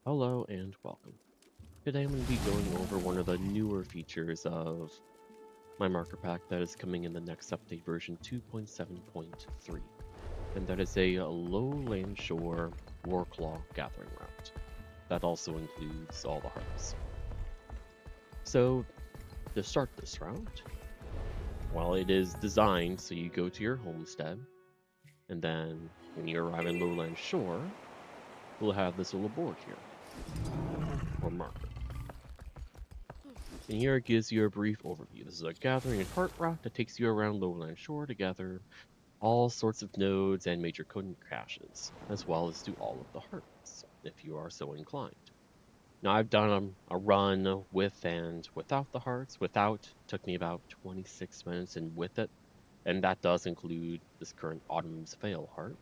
Hello and welcome. Today I'm going to be going over one of the newer features of my marker pack that is coming in the next update version 2.7.3, and that is a Lowland Shore Warclaw gathering route. That also includes all the hearts. So to start this route, while it is designed so you go to your homestead, and then when you arrive in Lowland Shore, we'll have this little board here, or marker. And here it gives you a brief overview. This is a gathering and heart route that takes you around Lowland Shore to gather all sorts of nodes and major code caches, as well as do all of the hearts, if you are so inclined. Now I've done a run with and without the hearts. Without took me about 26 minutes, and with it, and that does include this current Autumn's Vale heart,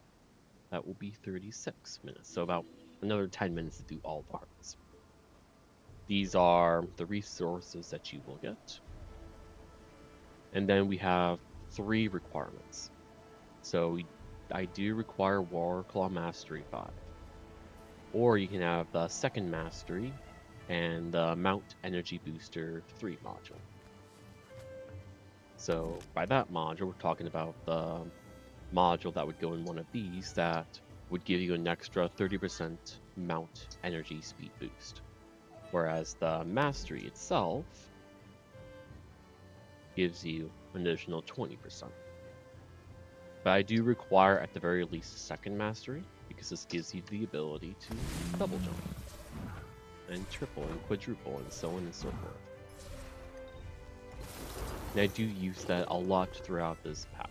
that will be 36 minutes, so about another 10 minutes to do all the hearts. These are the resources that you will get. And then we have 3 requirements. So I do require Warclaw Mastery 5. Or you can have the second Mastery and the Mount Energy Booster 3 module. So by that module, we're talking about the module that would go in one of these that would give you an extra 30% Mount Energy Speed boost. Whereas the Mastery itself gives you an additional 20%. But I do require at the very least a second Mastery, because this gives you the ability to double jump, and triple and quadruple, and so on and so forth. And I do use that a lot throughout this path.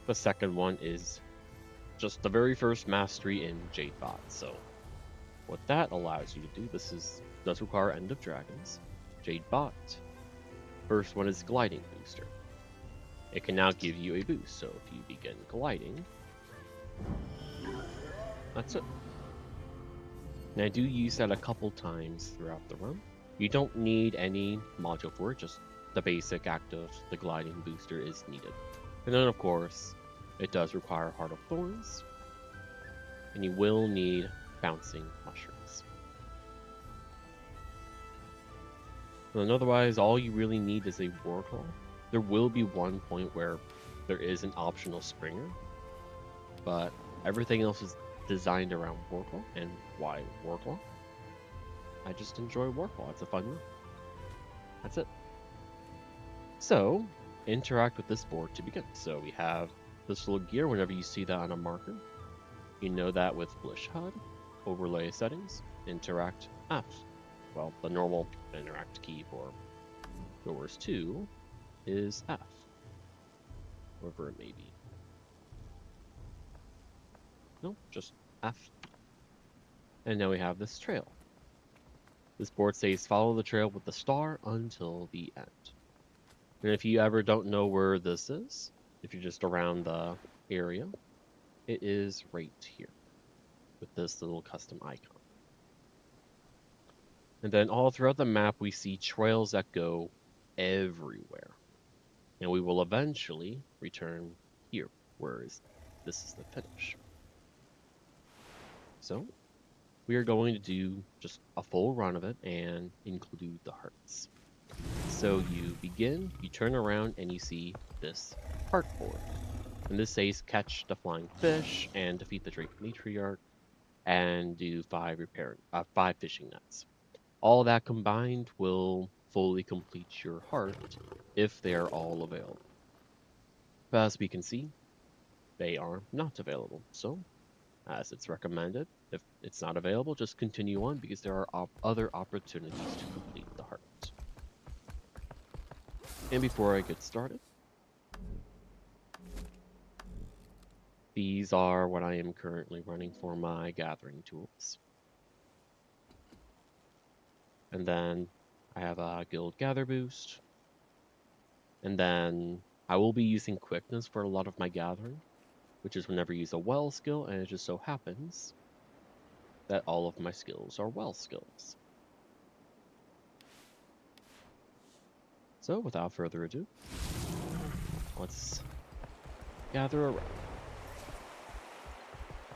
The second one is just the very first Mastery in Jadebot, so what that allows you to do, does require End of Dragons, Jadebot. First one is Gliding Booster. It can now give you a boost, so if you begin gliding, that's it. And I do use that a couple times throughout the run. You don't need any module for it, just the basic act of the gliding booster is needed. And then of course, it does require Heart of Thorns, and you will need Bouncing Mushrooms. And otherwise, all you really need is a Warclaw. There will be one point where there is an optional Springer, but everything else is designed around Warclaw. And why Warclaw? I just enjoy Warclaw. It's a fun one. That's it. So, interact with this board to begin. So we have this little gear. Whenever you see that on a marker, you know that with Blish HUD, overlay settings, interact F. Well, the normal interact key for Doors 2 is F, wherever it may be. No, just F. And now we have this trail. This board says follow the trail with the star until the end. And if you ever don't know where this is, if you're just around the area, it is right here with this little custom icon. And then all throughout the map, we see trails that go everywhere. And we will eventually return here, where this is the finish. So we are going to do just a full run of it and include the hearts. So you begin, you turn around, and you see this heart board. And this says catch the flying fish and defeat the Drake Matriarch and do 5 fishing nets. All that combined will fully complete your heart if they are all available. But as we can see, they are not available. So, as it's recommended, if it's not available, just continue on because there are other opportunities to complete the heart. And before I get started, these are what I am currently running for my gathering tools. And then I have a guild gather boost. And then I will be using quickness for a lot of my gathering, which is whenever you use a well skill, and it just so happens that all of my skills are well skills. So without further ado, let's gather around.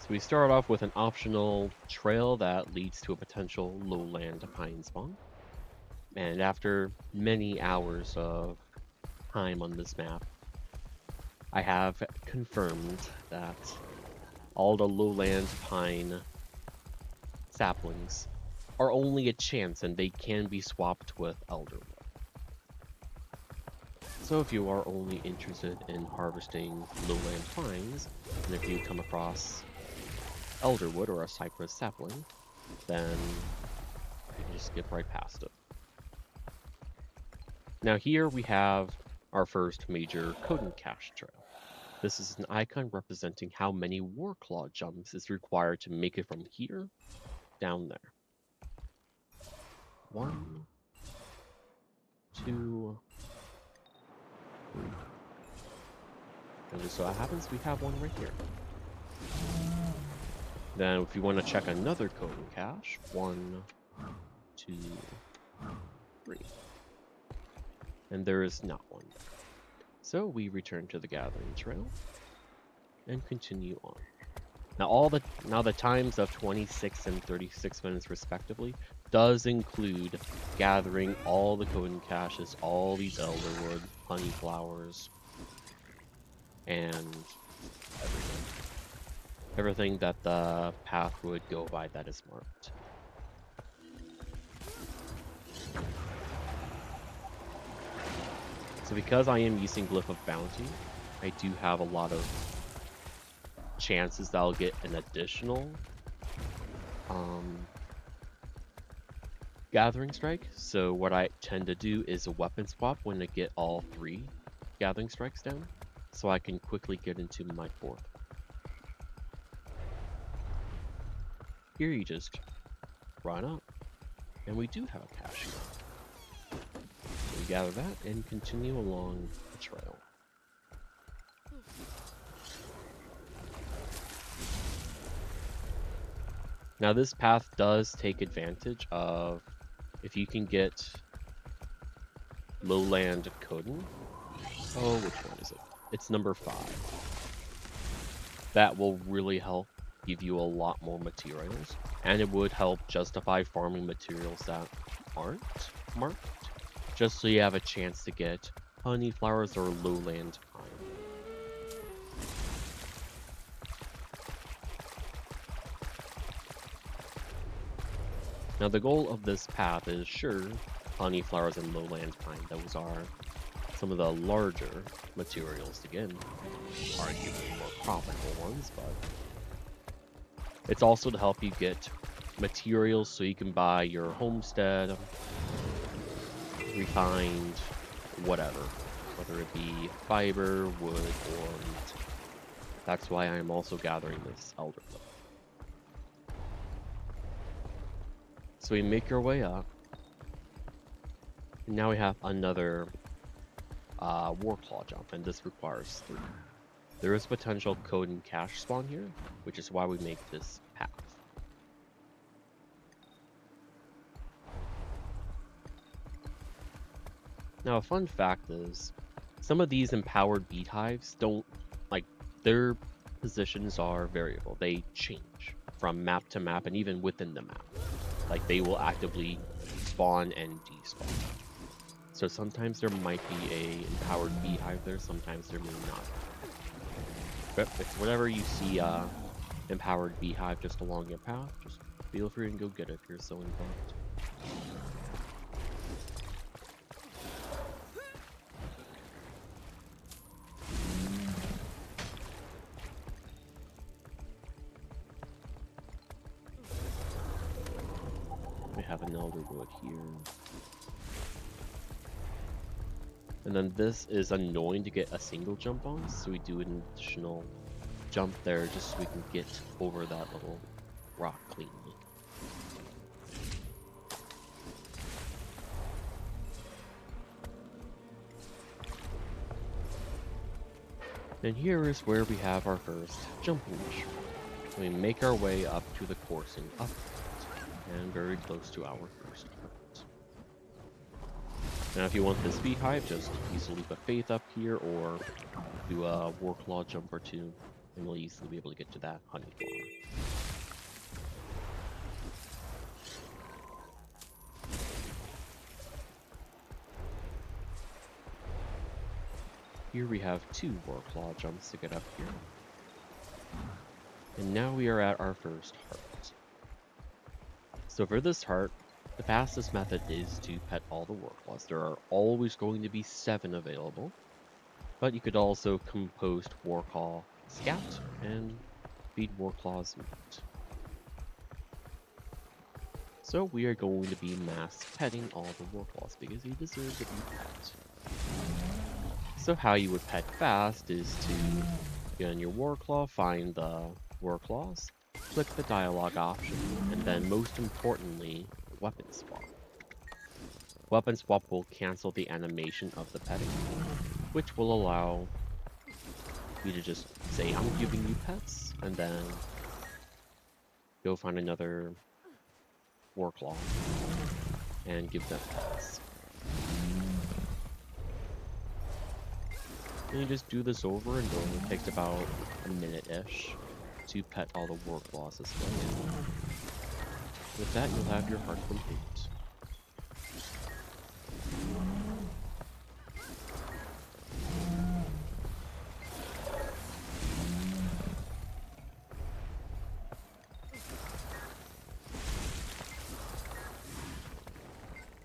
So we start off with an optional trail that leads to a potential lowland pine spawn. And after many hours of time on this map, I have confirmed that all the lowland pine saplings are only a chance and they can be swapped with elderwood. So if you are only interested in harvesting lowland pines, and if you come across elderwood or a cypress sapling, then you can just skip right past it. Now here we have our first major Coden cache trail. This is an icon representing how many Warclaw jumps is required to make it from here down there. 1, 2, 3. And just so happens we have one right here. Then if you want to check another Coden cache, 1, 2, 3. And there is not one there. So we return to the gathering trail and continue on. Now the times of 26 and 36 minutes respectively does include gathering all the Coden caches, all these elderwood, honey flowers, and everything. Everything that the path would go by that is marked. So because I am using Glyph of Bounty, I do have a lot of chances that I'll get an additional gathering strike. So what I tend to do is a weapon swap when I get all 3 gathering strikes down, so I can quickly get into my 4th. Here you just run up, and we do have a cache here. So we gather that and continue along the trail. Now this path does take advantage of if you can get lowland Coden. Oh, which one is it? It's number 5. That will really help give you a lot more materials, and it would help justify farming materials that aren't marked, just so you have a chance to get honey flowers or lowland pine. Now the goal of this path is, sure, honey flowers and lowland pine. Those are some of the larger materials to get, arguably more profitable ones, but it's also to help you get materials so you can buy your homestead, refined, whatever, whether it be fiber, wood, or meat. That's why I am also gathering this elderwood. So we make our way up. And now we have another Warclaw jump, and this requires 3. There is potential Coden cache spawn here, which is why we make this path. Now a fun fact is, some of these empowered beehives don't, their positions are variable. They change from map to map and even within the map. They will actively spawn and despawn. So sometimes there might be a empowered beehive there, sometimes there may not. But if whenever you see empowered beehive just along your path, just feel free and go get it if you're so inclined. We have an elderwood here. And then this is annoying to get a single jump on, so we do an additional jump there just so we can get over that little rock cleanly. And here is where we have our first jumping mission. We make our way up to the coursing up, and very close to our first hurt. Now if you want this beehive, just use a leap of faith up here, or do a Warclaw jump or 2 and we'll easily be able to get to that honey flower. Here we have 2 Warclaw jumps to get up here. And now we are at our first heart. So for this heart, the fastest method is to pet all the Warclaws. There are always going to be 7 available, but you could also compost Warclaw scat and feed Warclaws meat. So we are going to be mass petting all the Warclaws because they deserve to be pet. So how you would pet fast is to get on your Warclaw, find the Warclaws, click the dialogue option, and then most importantly, weapon swap. Weapon swap will cancel the animation of the petting, which will allow you to just say, I'm giving you pets, and then go find another Warclaw and give them pets. And you just do this over and over. It takes about a minute-ish to pet all the Warclaws this way. With that, you'll have your heart complete.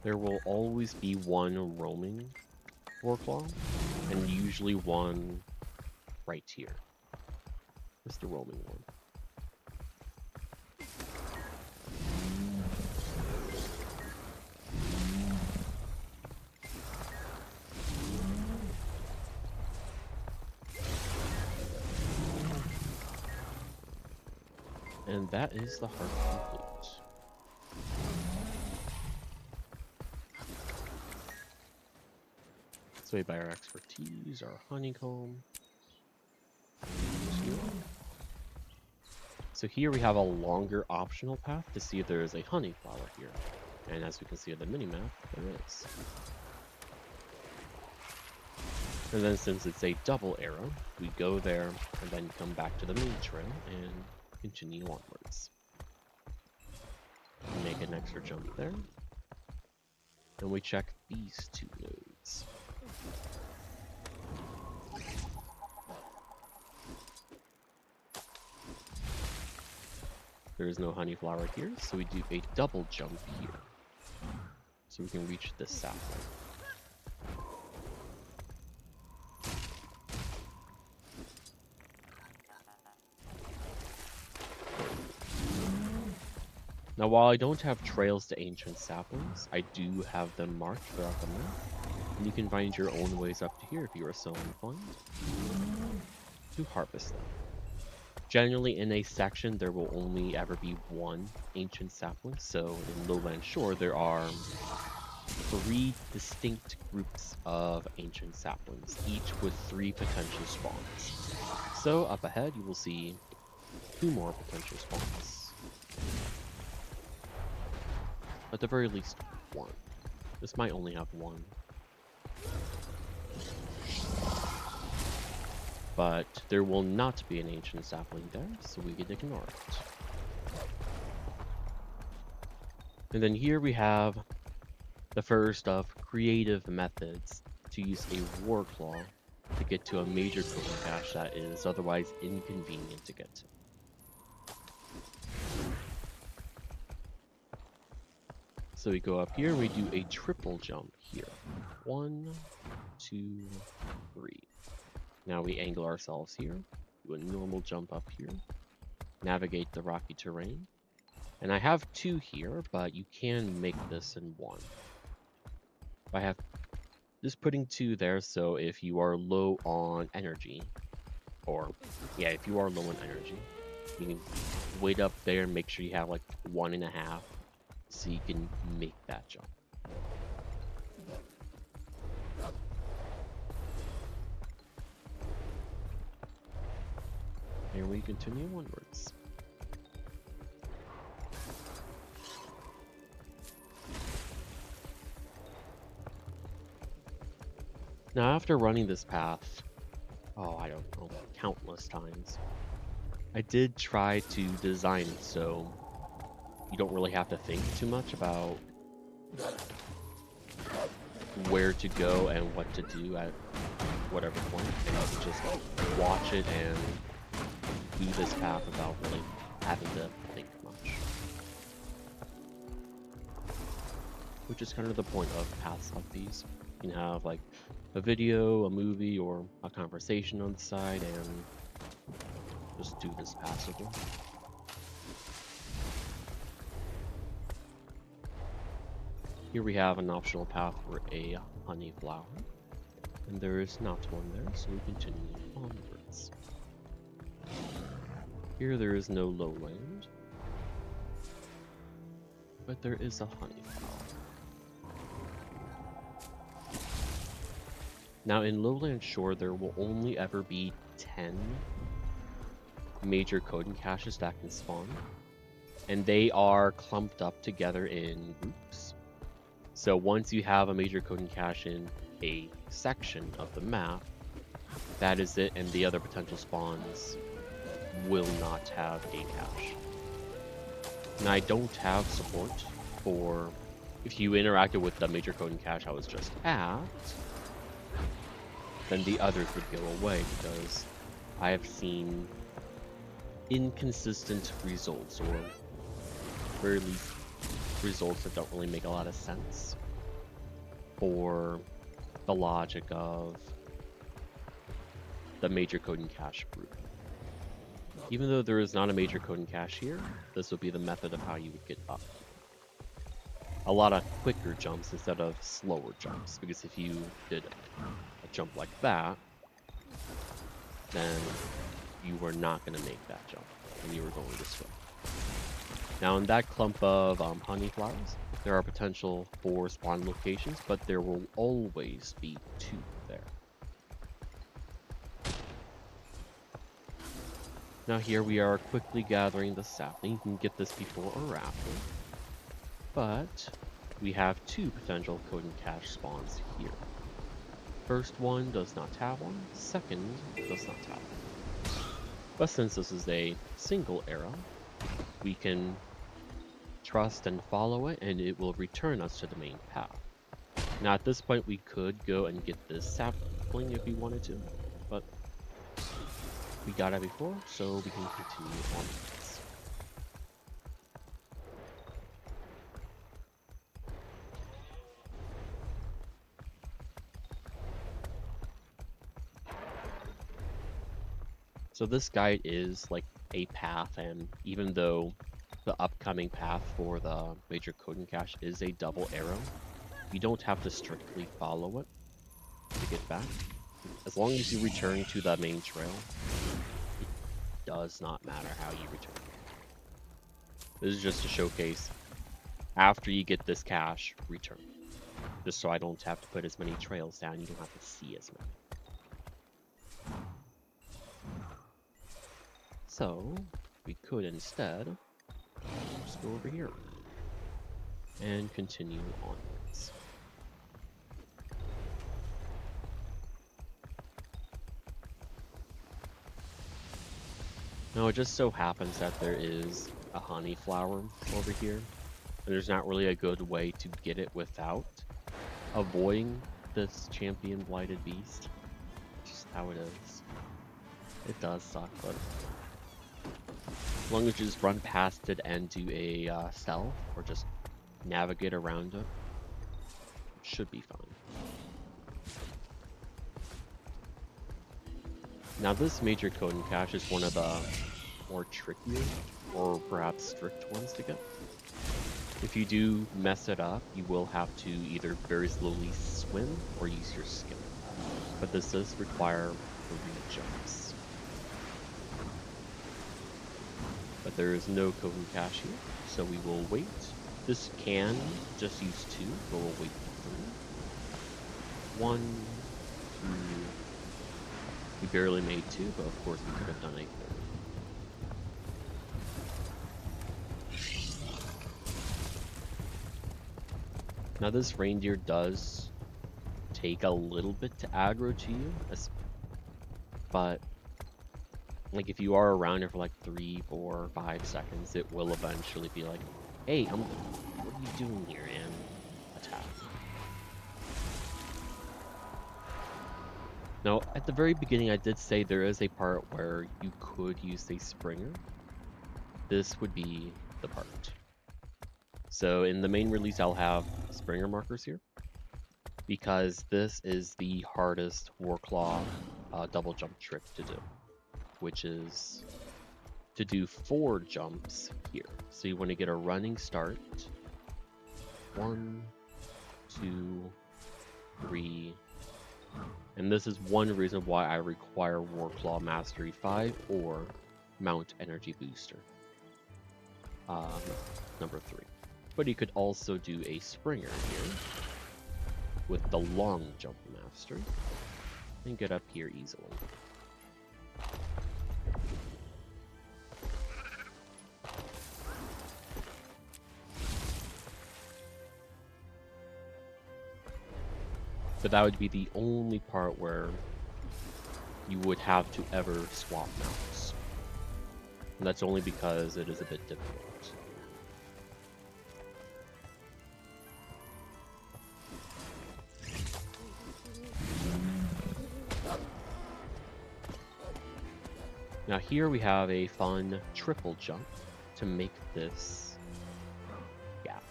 There will always be one roaming Warclaw, and usually one right here. Where's the roaming one? And that is the heart complete. So we buy our expertise, our honeycomb. So here we have a longer optional path to see if there is a honey flower here. And as we can see on the minimap, there is. And then since it's a double arrow, we go there and then come back to the main trail and continue onwards. Make an extra jump there. And we check these 2 nodes. There is no honey flower here, so we do a double jump here. So we can reach this sapling. Now while I don't have trails to ancient saplings, I do have them marked throughout the map. And you can find your own ways up to here if you are so inclined to harvest them. Generally, in a section, there will only ever be one ancient sapling. So in Lowland Shore, there are 3 distinct groups of ancient saplings, each with 3 potential spawns. So up ahead, you will see 2 more potential spawns. At the very least, 1. This might only have 1. But there will not be an ancient sapling there, so we can ignore it. And then here we have the first of creative methods to use a Warclaw to get to a major cooking cache that is otherwise inconvenient to get to. So we go up here, we do a triple jump here. 1, 2, 3. Now we angle ourselves here, do a normal jump up here, navigate the rocky terrain. And I have 2 here, but you can make this in 1. I have just putting 2 there, so if you are low on energy, if you are low on energy, you can wait up there and make sure you have like 1.5, so you can make that jump. And we continue onwards. Now after running this path oh, I don't know, countless times. I did try to design it so you don't really have to think too much about where to go and what to do at whatever point. And you can just watch it and do this path without really having to think much. Which is kind of the point of paths like these. You can have like a video, a movie, or a conversation on the side and just do this passively. Here we have an optional path for a honey flower, and there is not one there, so we continue onwards. Here there is no lowland, but there is a honey flower. Now in Lowland Shore, there will only ever be 10 major coding caches that can spawn, and they are clumped up together in groups. So once you have a major coding cache in a section of the map, that is it, and the other potential spawns will not have a cache. And I don't have support for if you interacted with the major coding cache I was just at, then the others would go away because I have seen inconsistent results, or very least results that don't really make a lot of sense for the logic of the major coding cache group. Even though there is not a major coding cache here, this would be the method of how you would get up. A lot of quicker jumps instead of slower jumps, because if you did a jump like that, then you were not going to make that jump, and you were going this way. Now in that clump of honey flowers, there are potential 4 spawn locations, but there will always be 2 there. Now here we are quickly gathering the sapling. You can get this before or after, but we have 2 potential coding cache spawns here. First one does not have one, second does not have one. But since this is a single arrow, we can trust and follow it, and it will return us to the main path. Now at this point we could go and get this sapling if we wanted to, but we got it before, so we can continue on with this. So this guide is like a path, and even though the upcoming path for the major coding cache is a double arrow, you don't have to strictly follow it to get back. As long as you return to the main trail, it does not matter how you return. This is just to showcase, after you get this cache, return. Just so I don't have to put as many trails down, you don't have to see as many. So, we could instead just go over here and continue onwards. Now it just so happens that there is a honey flower over here, and there's not really a good way to get it without avoiding this champion blighted beast. Just how it is. It does suck, but as long as you just run past it and do a stealth, or just navigate around it, it should be fine. Now this major coding cache is one of the more trickier, or perhaps strict ones to get. If you do mess it up, you will have to either very slowly swim or use your skill. But this does require 3 jumps. But there is no coding cache here, so we will wait. This can just use 2, but we'll wait for 3. 1, 2. We barely made 2, but of course we could have done a 3rd. Now this reindeer does take a little bit to aggro to you, but like if you are around it for like 3, 4, 5 seconds, it will eventually be like, hey, what are you doing here? And attack. Now, at the very beginning, I did say there is a part where you could use a Springer. This would be the part. So in the main release, I'll have Springer markers here, because this is the hardest Warclaw double jump trick to do, which is to do 4 jumps here. So you want to get a running start. 1, 2, 3. And this is one reason why I require Warclaw Mastery 5 or Mount Energy Booster. Number 3. But you could also do a Springer here with the long jump mastery and get up here easily. But that would be the only part where you would have to ever swap mounts. And that's only because it is a bit difficult. Now here we have a fun triple jump to make this gap.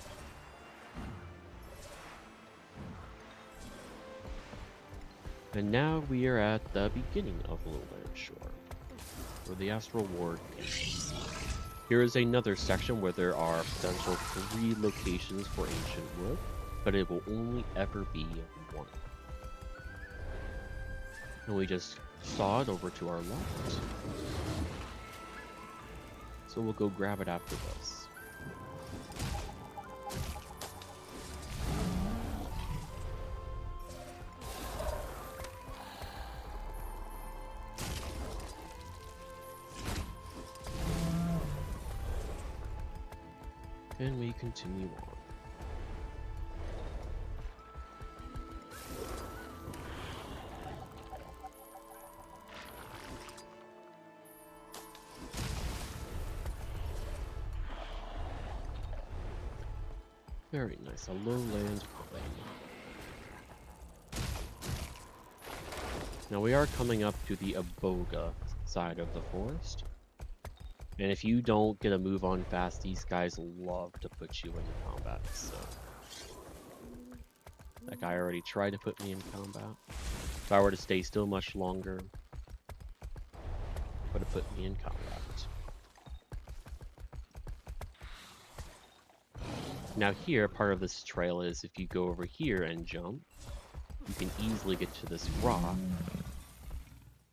And now we are at the beginning of Lowland Shore, where the Astral Ward is. Here is another section where there are potential 3 locations for Ancient Wood, but it will only ever be 1. And we just saw it over to our left. So we'll go grab it after this. And we continue on. Very nice, a lowland plane. Now we are coming up to the Aboga side of the forest. And if you don't get a move on fast, these guys love to put you into combat, so. That guy already tried to put me in combat. If I were to stay still much longer, would have put me in combat. Now here, part of this trail is if you go over here and jump, you can easily get to this rock.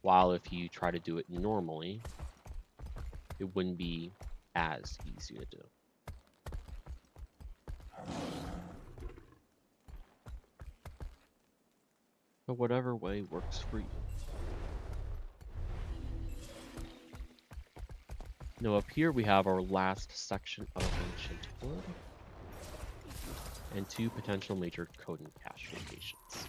While if you try to do it normally, it wouldn't be as easy to do. But whatever way works for you. Now up here we have our last section of Ancient Wood. And 2 potential major code and cache locations.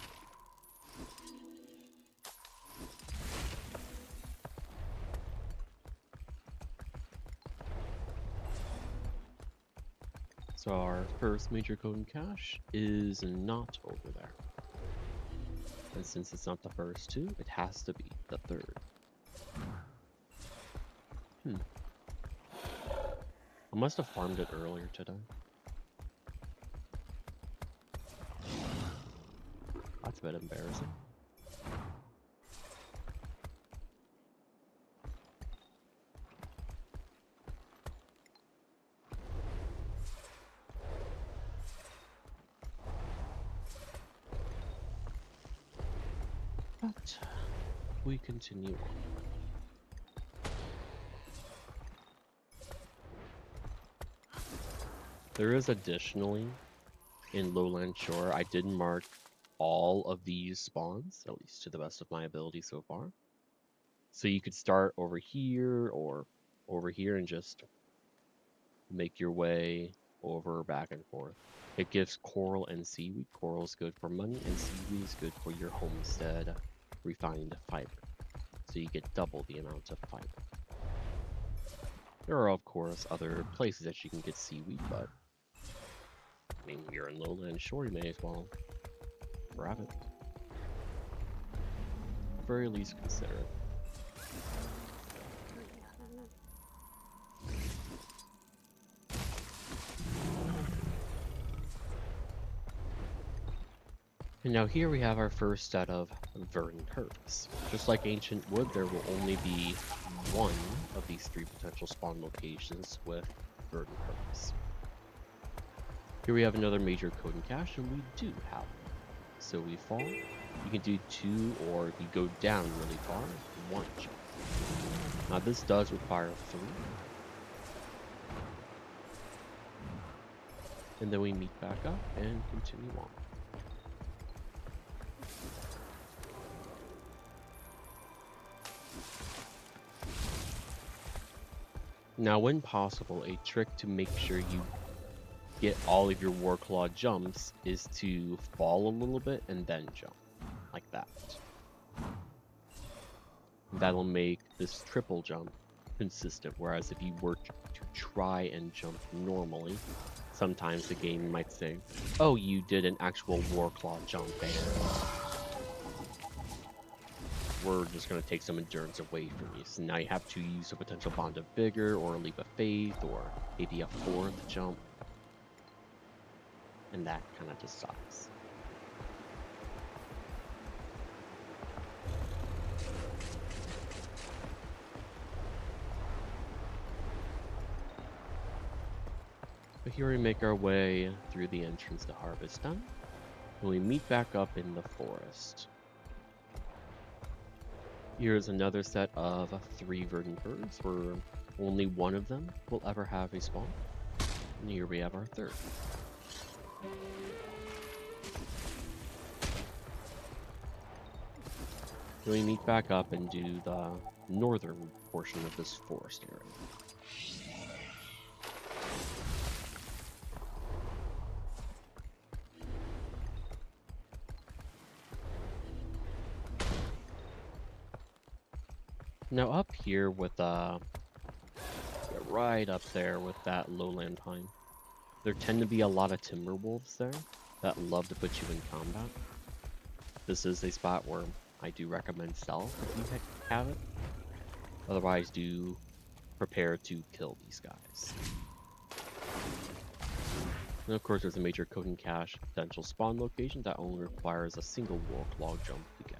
So our first major code and cache is not over there. And since it's not the first 2, it has to be the 3rd. I must have farmed it earlier today. That's a bit embarrassing. But we continue on. There is additionally in Lowland Shore, I did mark all of these spawns, at least to the best of my ability so far. So you could start over here or over here and just make your way over, back and forth. It gives coral and seaweed. Coral is good for money and seaweed is good for your homestead refined fiber. so you get double the amount of fiber. There are, of course, other places that you can get seaweed, but I mean, you're in Lowland Shore, you may as well grab it. At the very least, consider it. And now here we have our first set of verdant herbs. Just like Ancient Wood, there will only be one of these 3 potential spawn locations with verdant herbs. Here we have another major coding cache, and we do have one. So we fall, you can do 2, or if you go down really far, 1 jump. Now this does require 3. And then we meet back up and continue on. Now, when possible, a trick to make sure you get all of your Warclaw jumps is to fall a little bit and then jump, like that. That'll make this triple jump consistent, whereas if you were to try and jump normally, sometimes the game might say, oh, you did an actual Warclaw jump and we're just going to take some endurance away from you. So now you have to use a potential Bond of Vigor or a Leap of Faith or maybe a 4th jump. And that kind of just sucks. But here we make our way through the entrance to Harvest Done, and we meet back up in the forest. Here's another set of 3 verdant birds, where only one of them will ever have a spawn. And here we have our 3rd. Then we meet back up and do the northern portion of this forest area. Now up here with right up there with that Lowland pine, there tend to be a lot of timber wolves there that love to put you in combat. This is a spot where I do recommend stealth if you have it. Otherwise, do prepare to kill these guys. And of course, there's a major coding cache potential spawn location that only requires a single Warclaw jump to get.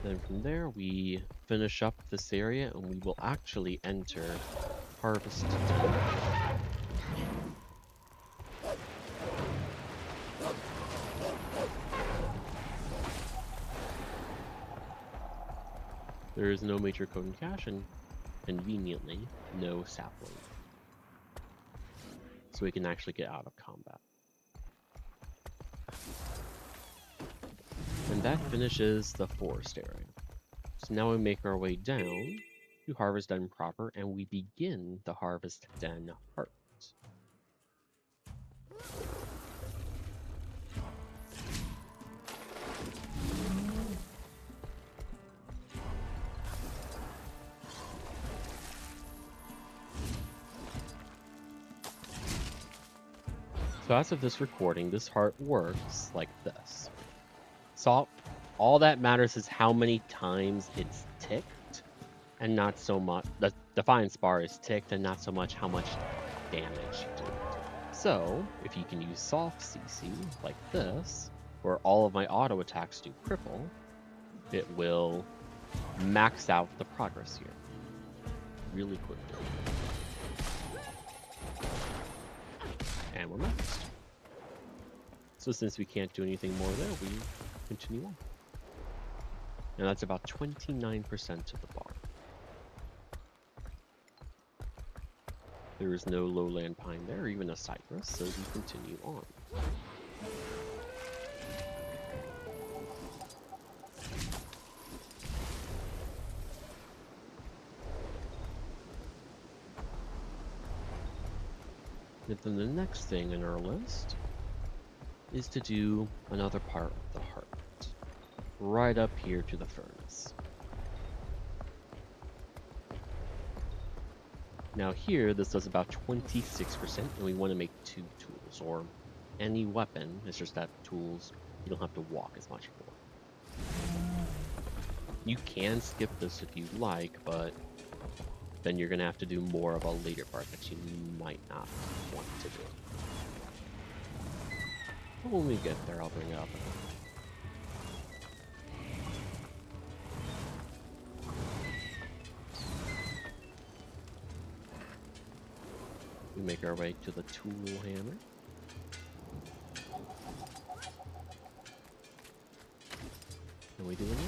Then from there, we finish up this area and we will actually enter Harvest Done. There is no major coding cache and conveniently no sapling. So we can actually get out of combat. And that finishes the forest area. So now we make our way down to Harvest Den proper, and we begin the Harvest Den part. So as of this recording, this heart works like this. So all that matters is how many times it's ticked, and not so much, the Defiance bar is ticked, and not so much how much damage you do. So, if you can use soft CC, like this, where all of my auto attacks do cripple, it will max out the progress here really quickly. And we're maxed. So since we can't do anything more there, we continue on. And that's about 29% of the bar. There is no lowland pine there, or even a cypress, so we continue on. And then the next thing in our list is to do another part of the heart, right up here to the furnace. Now here, this does about 26%, and we want to make 2 tools, or any weapon. It's just that tools, you don't have to walk as much for. You can skip this if you like, but then you're going to have to do more of a later part that you might not want to do. But when we get there, I'll bring it up. We make our way to the tool hammer. And we do another.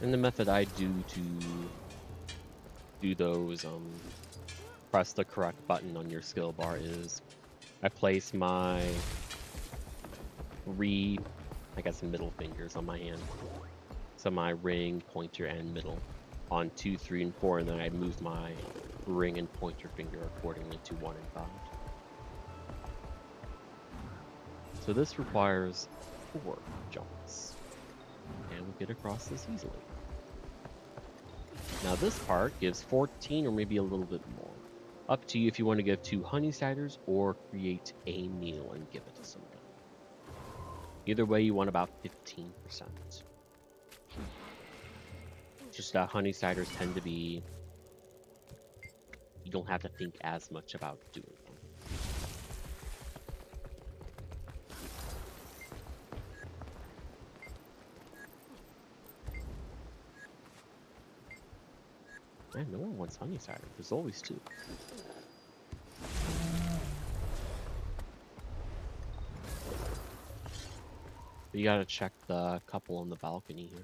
And the method I do to do those, press the correct button on your skill bar is I place my middle fingers on my hand. So my ring, pointer, and middle on 2, 3, and 4, and then I move my ring and pointer finger accordingly to 1 and 5. So this requires 4 jumps. And we get across this easily. Now this part gives 14 or maybe a little bit more. Up to you if you want to give 2 honey ciders or create a meal and give it to somebody. Either way, you want about 15%. Just that honey ciders tend to be... You don't have to think as much about doing them. Man, no one wants honey cider. There's always 2. But you gotta check the couple on the balcony here.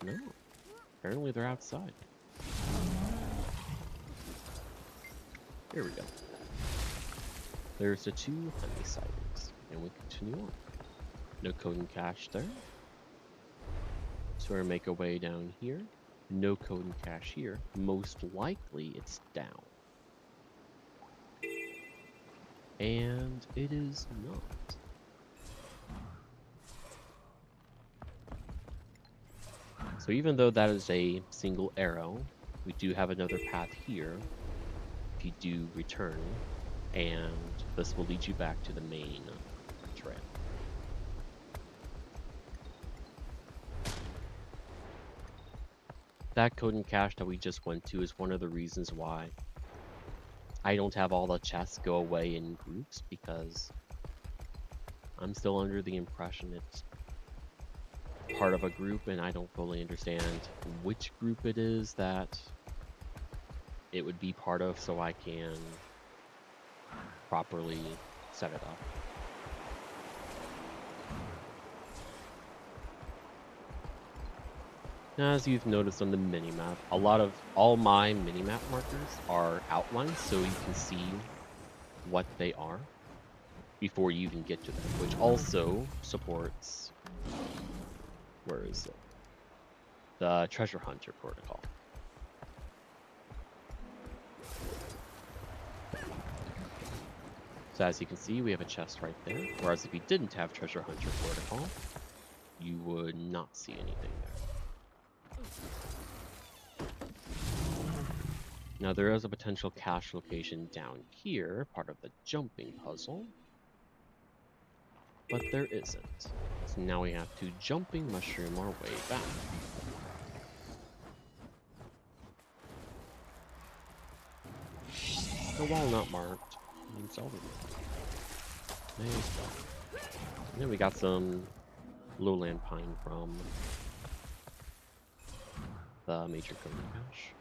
No. Apparently they're outside. Here we go. There's the 2 honey ciders. And we continue on. No code and cache there. So we're gonna make our way down here. No code and cache here. Most likely it's down. And it is not. So even though that is a single arrow, we do have another path here if you do return, and this will lead you back to the main trail. That code and cache that we just went to is one of the reasons why I don't have all the chests go away in groups, because I'm still under the impression it's part of a group and I don't fully understand which group it is that it would be part of, so I can properly set it up. Now, as you've noticed on the minimap, all my minimap markers are outlined so you can see what they are before you even get to them, which also supports, where is it? The Treasure Hunter protocol. So as you can see, we have a chest right there, whereas if you didn't have Treasure Hunter protocol, you would not see anything there. Now there is a potential cache location down here, part of the jumping puzzle, but there isn't. So now we have to jumping mushroom our way back. The wall not marked. It's over there. Nice. And then we got some Lowland pine from the major code cache.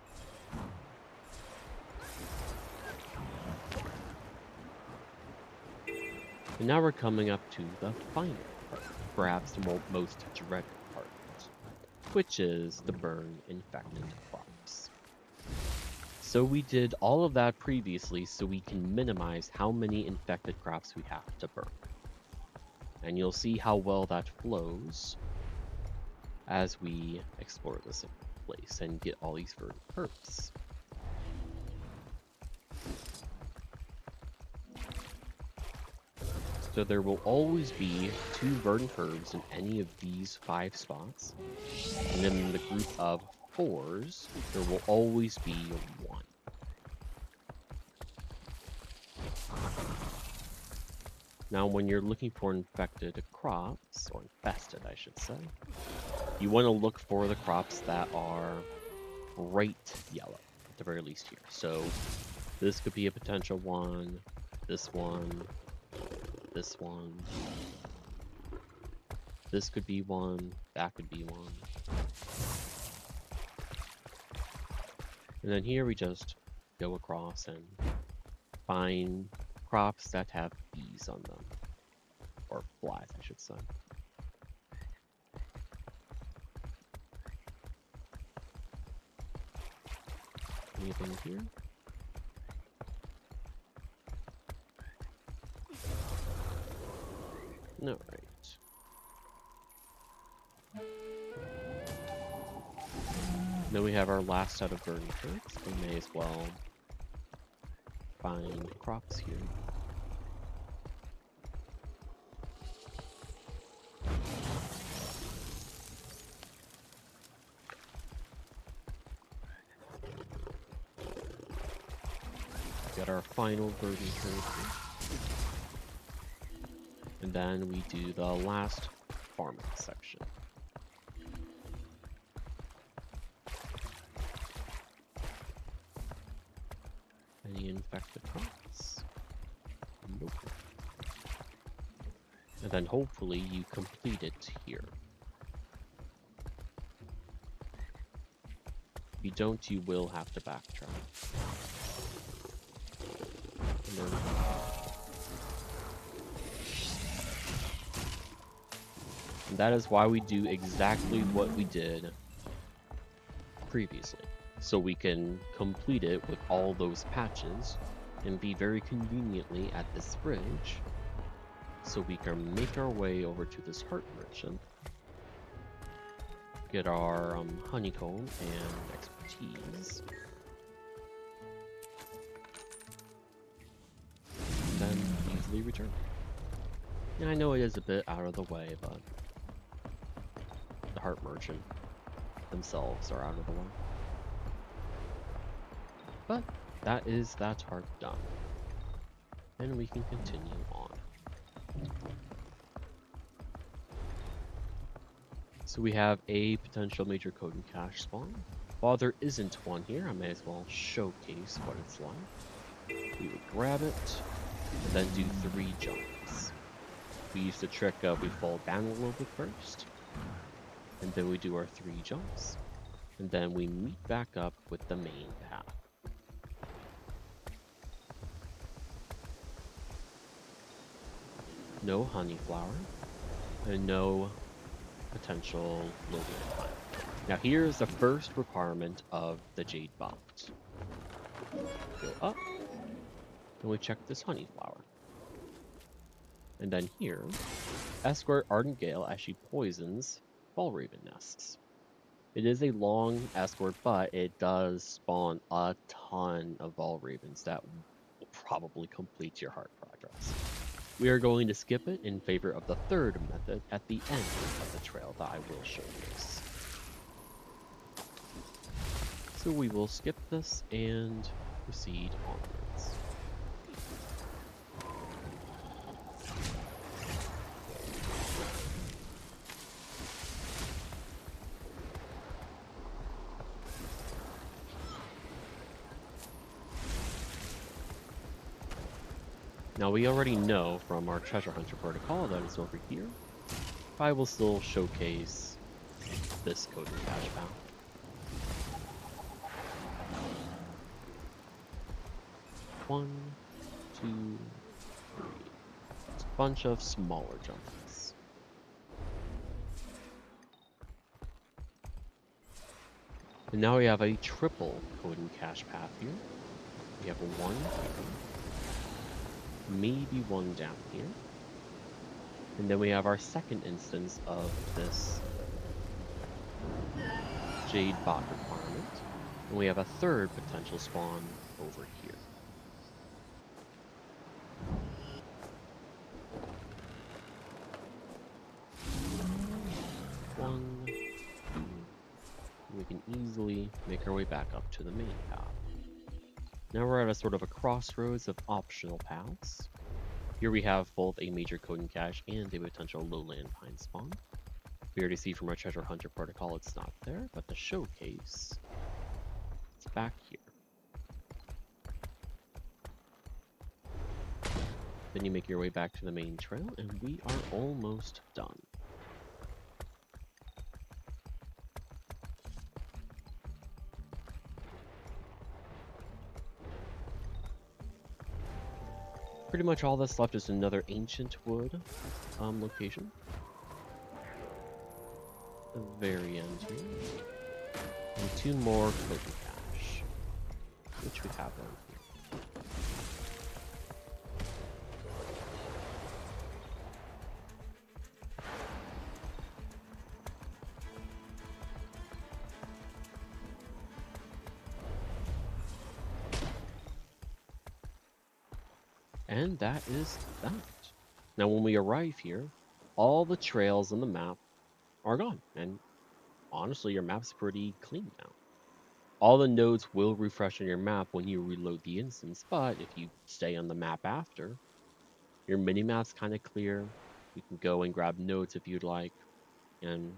And now we're coming up to the final part. perhaps the most dreaded part, which is the burn infected crops. So we did all of that previously so we can minimize how many infected crops we have to burn. And you'll see how well that flows as we explore this place and get all these verdant herbs. So there will always be 2 verdant herbs in any of these 5 spots. And in the group of 4s, there will always be 1. Now, when you're looking for infected crops, or infested, I should say, you want to look for the crops that are bright yellow, at the very least here. So this could be a potential one, this one, this one. This could be one, that could be one. And then here we just go across and find crops that have bees on them. Or flies, I should say. Anything here? No, right. Then we have our last set of verdant herbs. We may as well find crops here. Get our final verdant herb here. And then we do the last farming section. Any infected crops? Nope. And then hopefully you complete it here. If you don't, you will have to backtrack. And then and that is why we do exactly what we did previously. So we can complete it with all those patches and be very conveniently at this bridge. So we can make our way over to this heart merchant. Get our honeycomb and expertise. And then easily return. Yeah, I know it is a bit out of the way, but the heart merchant themselves are out of the way. But that is that heart done. And we can continue on. So we have a potential major code and cache spawn. While there isn't one here, I may as well showcase what it's like. We would grab it, and then do 3 jumps. We use the trick of we fall down a little bit first, and then we do our 3 jumps, and then we meet back up with the main path. No honey flower, and no potential Lowland pine. Now here's the first requirement of the Jade Box. Go up, and we check this honey flower. And then here, escort Ardent Gale as she poisons ball raven nests. It is a long escort, but it does spawn a ton of ball ravens that will probably complete your heart progress. We are going to skip it in favor of the third method at the end of the trail that I will showcase. So we will skip this and proceed onwards. Now we already know from our treasure hunter protocol that it's over here. I will still showcase this code and cache path. One, two, three. It's a bunch of smaller jumps. And now we have a triple code and cache path here. We have a 1 here, maybe 1 down here. And then we have our second instance of this Jade bot requirement. And we have a third potential spawn over here. One, two. We can easily make our way back up to the main path. Now we're at a sort of a crossroads of optional paths. Here we have both a major code and cache and a potential lowland pine spawn. We already see from our treasure hunter protocol it's not there, but the showcase, it's back here. Then you make your way back to the main trail, and we are almost done. Pretty much all that's left is another ancient wood location. The very end here. And 2 more code and cache, which we have down here. And that is that. Now when we arrive here, all the trails on the map are gone. And honestly, your map's pretty clean now. All the nodes will refresh on your map when you reload the instance, but if you stay on the map after, your minimap's kind of clear. You can go and grab nodes if you'd like, and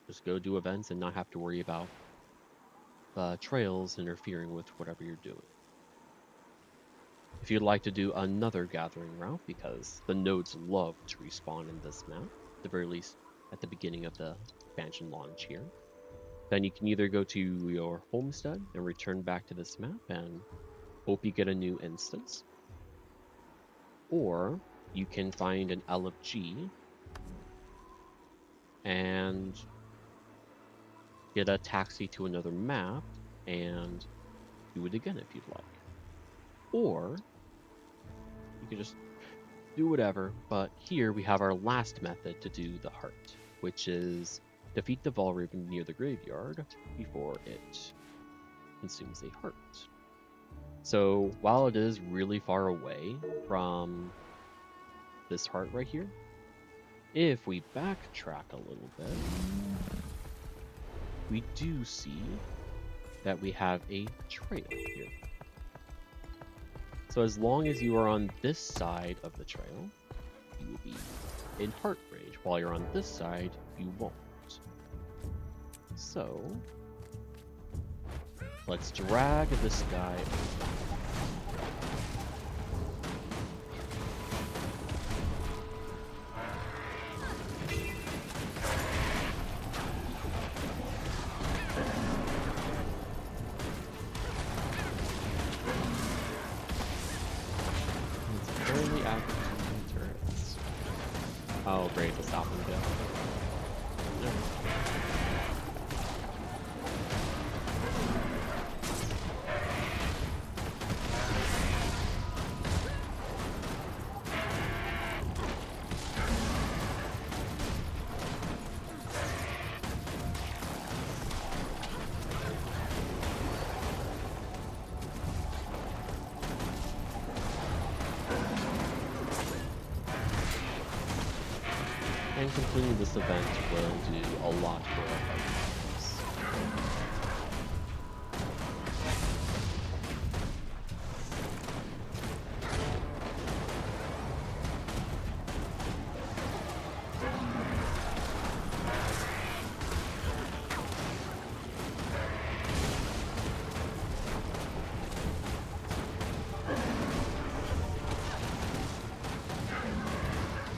just go do events and not have to worry about trails interfering with whatever you're doing. If you'd like to do another gathering route, because the nodes love to respawn in this map, at the very least at the beginning of the expansion launch here, then you can either go to your homestead and return back to this map and hope you get a new instance, or you can find an LFG and get a taxi to another map and do it again if you'd like. Or you can just do whatever, but here we have our last method to do the heart, which is defeat the Vale Raven near the graveyard before it consumes a heart. So while it is really far away from this heart right here, if we backtrack a little bit, we do see that we have a trail here. So as long as you are on this side of the trail, you will be in heart range. While you're on this side, you won't. So let's drag this guy over. Oh, great, the stop and go. No. And completing this event will do a lot for our players.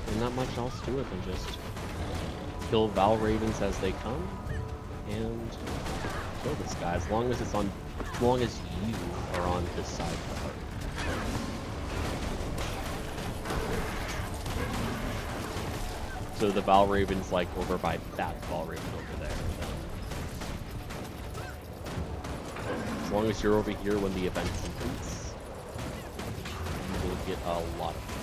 And not much else to it than just kill Vale Ravens as they come and kill this guy as long as it's on, as long as you are on this side of the heart. So the Vale Raven's like over by that Vale Raven over there. long as you're over here when the event completes, you will get a lot of fun.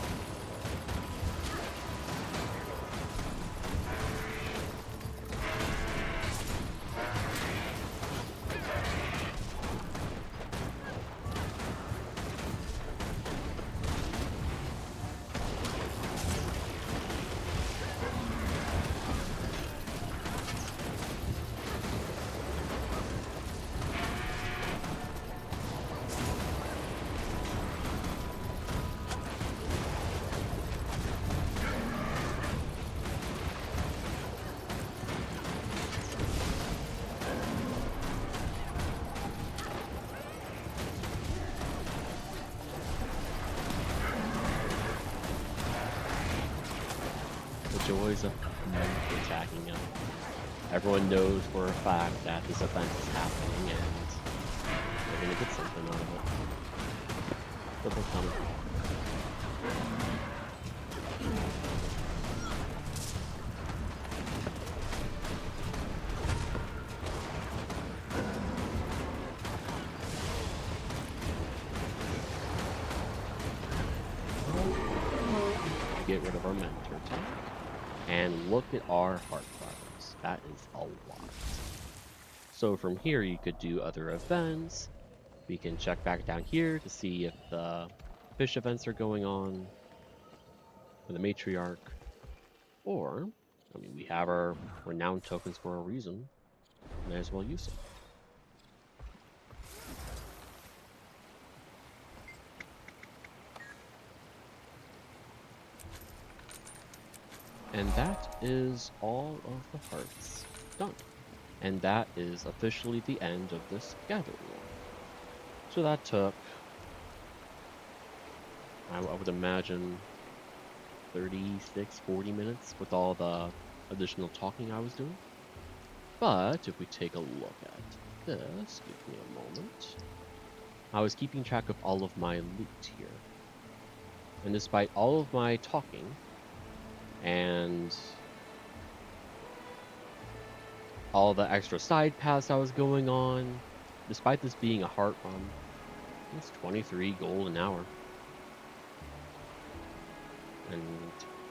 Joys of attacking him. Everyone knows for a fact that this event is happening and they're gonna get something out of it. But they're coming. Get rid of our mentor tank. And look at our heart flowers. That is a lot. So from here you could do other events. We can check back down here to see if the fish events are going on. For the matriarch. Or, I mean, we have our renowned tokens for a reason. Might as well use them. And that is all of the hearts done. And that is officially the end of this gathering. So that took, I would imagine, 36, 40 minutes with all the additional talking I was doing. But if we take a look at this, give me a moment. I was keeping track of all of my loot here. And despite all of my talking, and all the extra side paths I was going on, despite this being a heart run, it's 23 gold an hour. And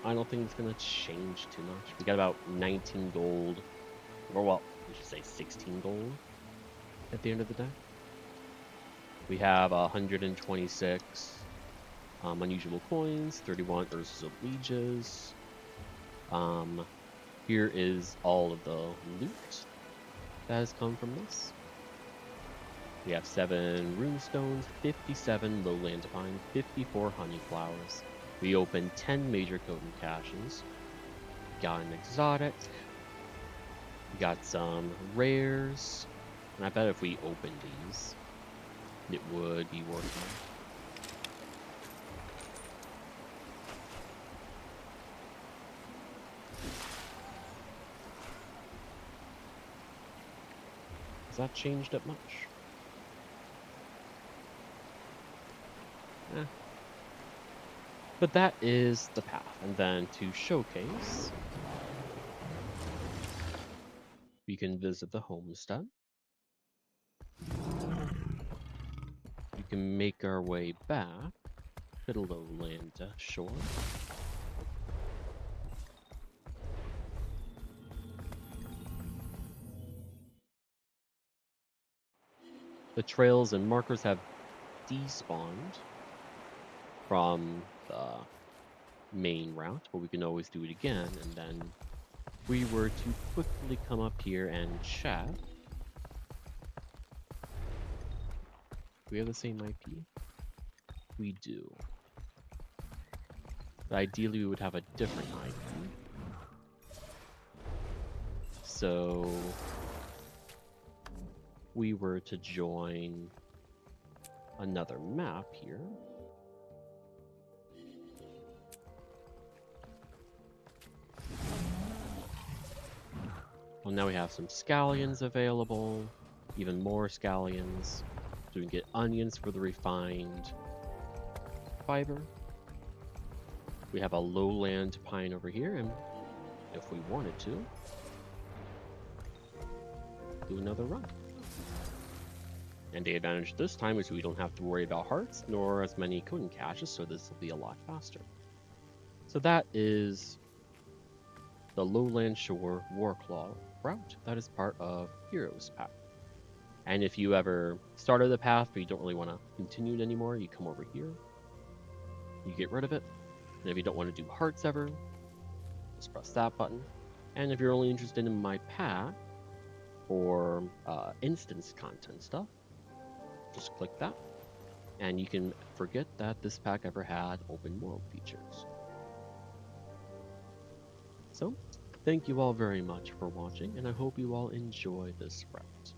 I don't think it's going to change too much. We got about 19 gold, or well, we should say 16 gold at the end of the day. We have 126 unusual coins, 31 Ursus of Lieges. Here is all of the loot that has come from this. We have 7 runestones, 57 lowland pine, 54 honey flowers. We opened 10 major Coton caches. Got an exotic. We got some rares. And I bet if we opened these, it would be worth it. Has that changed it much? Eh. But that is the path. And then to showcase, we can visit the homestead. We can make our way back to the lowland shore. The trails and markers have despawned from the main route, but we can always do it again. And then if we were to quickly come up here and chat, we have the same IP? We do. But ideally we would have a different IP. So we were to join another map here. Well, now we have some scallions available, even more scallions, so we can get onions for the refined fiber. We have a lowland pine over here, and if we wanted to, do another run. And the advantage this time is we don't have to worry about hearts nor as many cone caches, so this will be a lot faster. So that is the Lowland Shore Warclaw route that is part of Heroes Path. And if you ever started the path but you don't really want to continue it anymore, you come over here, you get rid of it. And if you don't want to do hearts ever, just press that button. And if you're only interested in my path or instance content stuff, just click that. And you can forget that this pack ever had open world features. So, thank you all very much for watching, and I hope you all enjoy this route.